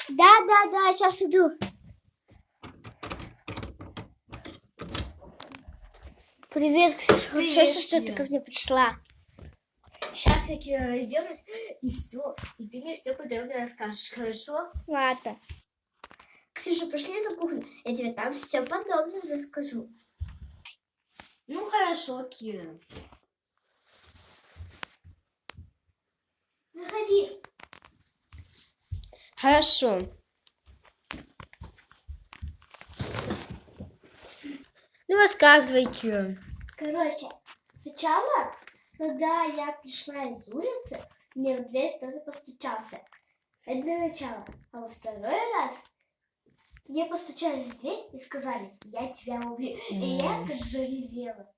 Да, сейчас иду. Привет, Ксюша. Привет, Хорошо, что ты Кира. ко мне пришла. Сейчас я разденусь, и все. И ты мне все подробно расскажешь, хорошо? Ладно. Ксюша, пошли на кухню. Я тебе там все подробно расскажу. Ну, хорошо, Кира. Заходи. Хорошо. Ну, рассказывай, Кира. Короче, сначала, когда я пришла из улицы, мне в дверь кто-то постучался. Это для начала. А во второй раз мне постучались в дверь и сказали, я тебя убью. И я как заревела.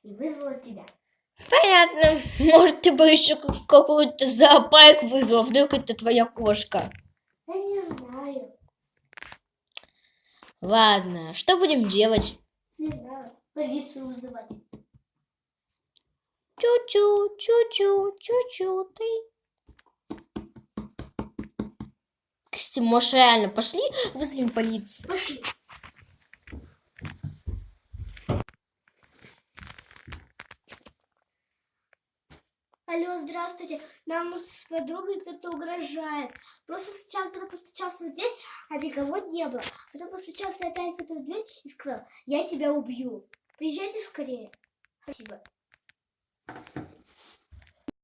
И вызвала тебя. Понятно. Может, ты бы еще какой-то зоопарк вызвал, вдруг это твоя кошка. Я не знаю. Ладно, что будем делать? Не знаю. Полицию вызывать. Чу-чу, чу-чу, чу-чу, ты. Кстати, может, реально пошли вызовем полицию? Пошли. Алло, здравствуйте. Нам с подругой кто-то угрожает. Просто сначала кто-то постучался в дверь, а никого не было. Потом постучался опять кто-то в дверь и сказал, я тебя убью. Приезжайте скорее. Спасибо.